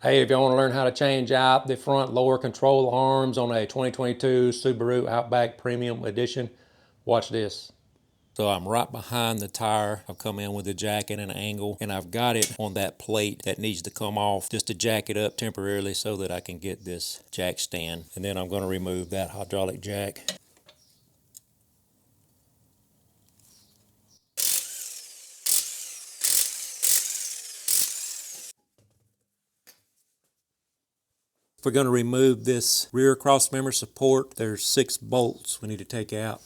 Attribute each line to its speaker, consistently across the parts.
Speaker 1: Hey, if you want to learn how to change out the front lower control arms on a 2022 Subaru Outback Premium Edition, watch this. So I'm right behind the tire. I've come in with the jack at an angle, and I've got it on that plate that needs to come off just to jack it up temporarily so that I can get this jack stand. And then I'm going to remove that hydraulic jack. If we're going to remove this rear cross member support, there's 6 bolts we need to take out.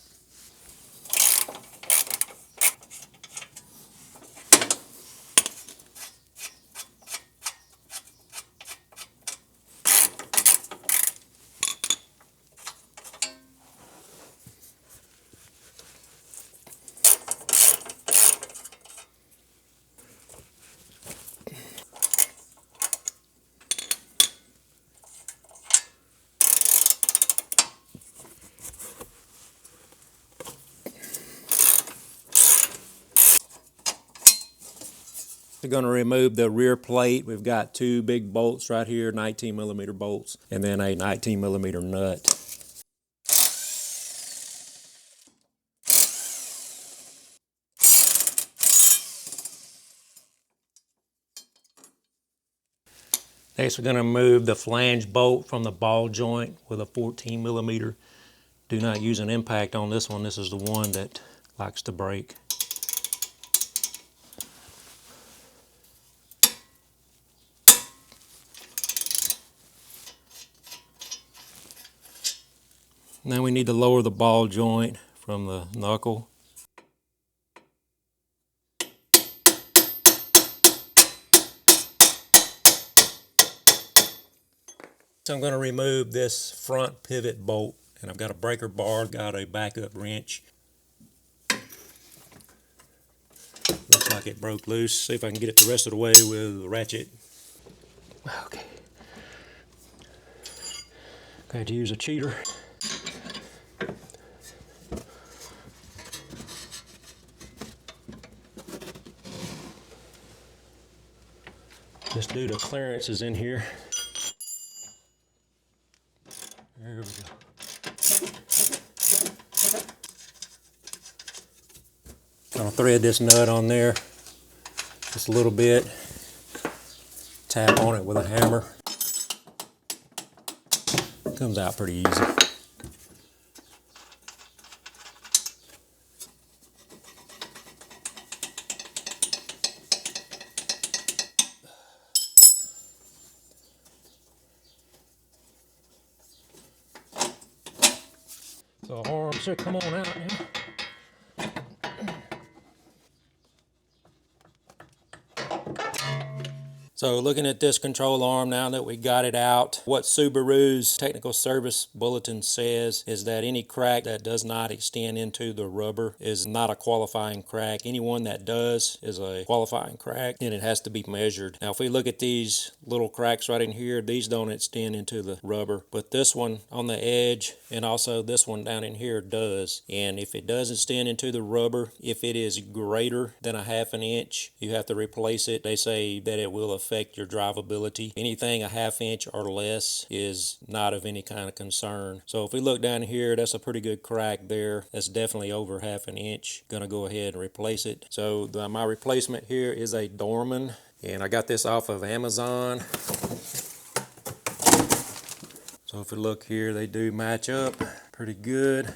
Speaker 1: We're going to remove the rear plate. We've got 2 big bolts right here, 19mm bolts, and then a 19mm nut. Next, we're going to remove the flange bolt from the ball joint with a 14mm. Do not use an impact on this one. This is the one that likes to break. Now we need to lower the ball joint from the knuckle. So I'm going to remove this front pivot bolt, and I've got a breaker bar, got a backup wrench. Looks like it broke loose. See if I can get it the rest of the way with the ratchet. Okay. Got to use a cheater. Just due to clearances in here. There we go. Gonna thread this nut on there just a little bit. Tap on it with a hammer. Comes out pretty easy. So arms should come on out now. So looking at this control arm now that we got it out, what Subaru's technical service bulletin says is that any crack that does not extend into the rubber is not a qualifying crack. Anyone that does is a qualifying crack, and it has to be measured. Now if we look at these little cracks right in here, these don't extend into the rubber, but this one on the edge and also this one down in here does. And if it does extend into the rubber, if it is greater than a ½ inch, you have to replace it. They say that it will affect your drivability. Anything a ½ inch or less is not of any kind of concern. So if we look down here, that's a pretty good crack there. That's definitely over ½ inch. Gonna go ahead and replace it. So my replacement here is a Dorman, and I got this off of Amazon. So if we look here, they do match up pretty good.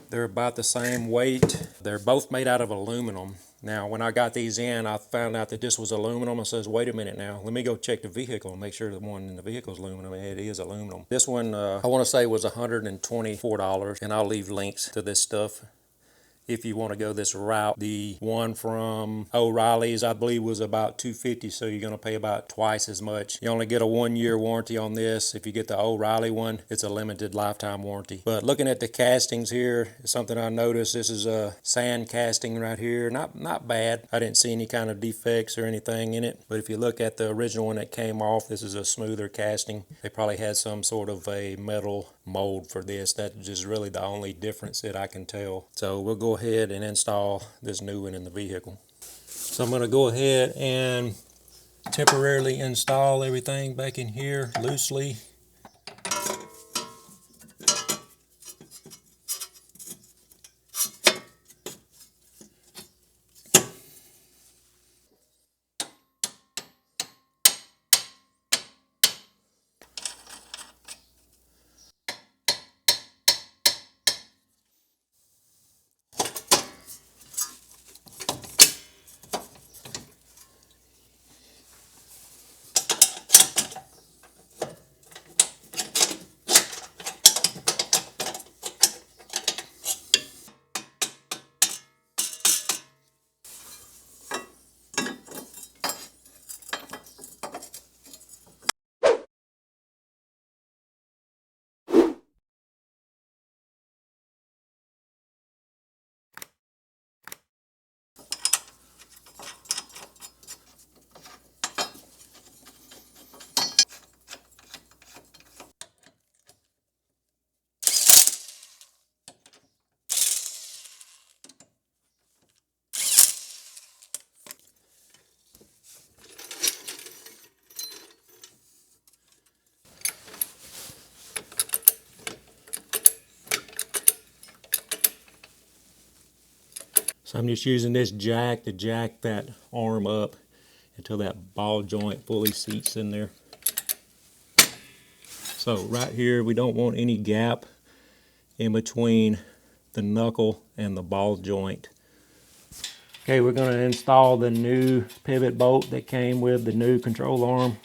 Speaker 1: They're about the same weight. They're both made out of aluminum. Now, when I got these in, I found out that this was aluminum. I says, wait a minute now, let me go check the vehicle and make sure the one in the vehicle is aluminum. And it is aluminum. This one, I want to say was $124, and I'll leave links to this stuff if you want to go this route. The one from O'Reilly's, I believe, was about $250, so you're going to pay about twice as much. You only get a 1-year warranty on this. If you get the O'Reilly one, it's a limited lifetime warranty. But looking at the castings here, something I noticed, this is a sand casting right here. Not bad. I didn't see any kind of defects or anything in it. But if you look at the original one that came off, this is a smoother casting. They probably had some sort of a metal mold for this. That's just really the only difference that I can tell. So we'll go ahead and install this new one in the vehicle. So I'm going to go ahead and temporarily install everything back in here loosely. So I'm just using this jack to jack that arm up until that ball joint fully seats in there. So right here, we don't want any gap in between the knuckle and the ball joint. Okay, we're going to install the new pivot bolt that came with the new control arm.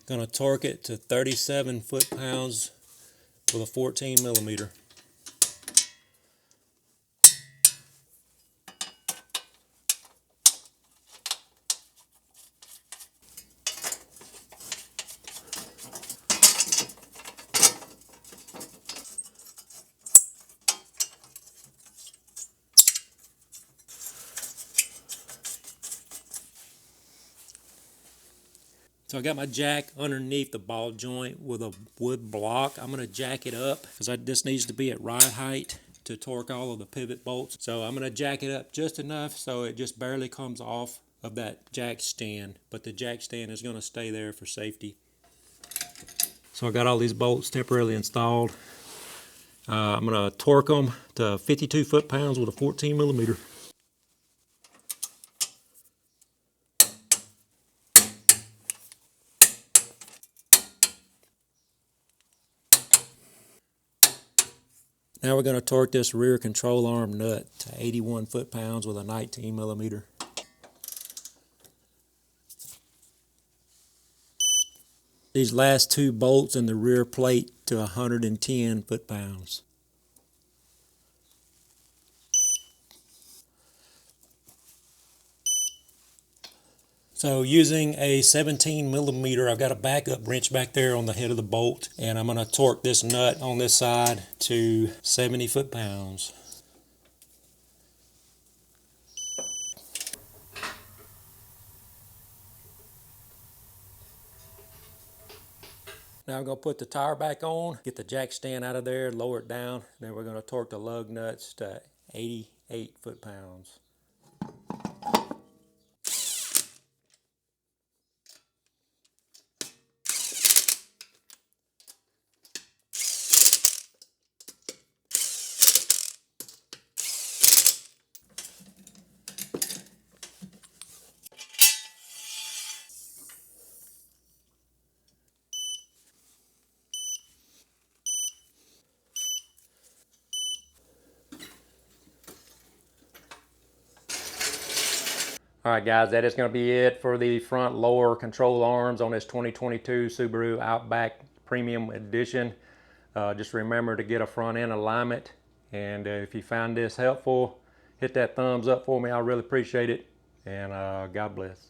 Speaker 1: Going to torque it to 37 foot-pounds with a 14 millimeter. So I got my jack underneath the ball joint with a wood block. I'm going to jack it up because this needs to be at ride height to torque all of the pivot bolts. So I'm going to jack it up just enough so it just barely comes off of that jack stand. But the jack stand is going to stay there for safety. So I got all these bolts temporarily installed. I'm going to torque them to 52 foot-pounds with a 14 millimeter. Now we're going to torque this rear control arm nut to 81 foot-pounds with a 19 millimeter. These last two bolts in the rear plate to 110 foot-pounds. So using a 17 millimeter, I've got a backup wrench back there on the head of the bolt, and I'm going to torque this nut on this side to 70 foot-pounds. Now I'm going to put the tire back on, get the jack stand out of there, lower it down, then we're going to torque the lug nuts to 88 foot-pounds. Alright guys, that is going to be it for the front lower control arms on this 2022 Subaru Outback Premium Edition. Just remember to get a front end alignment, and if you found this helpful, hit that thumbs up for me. I really appreciate it, and God bless.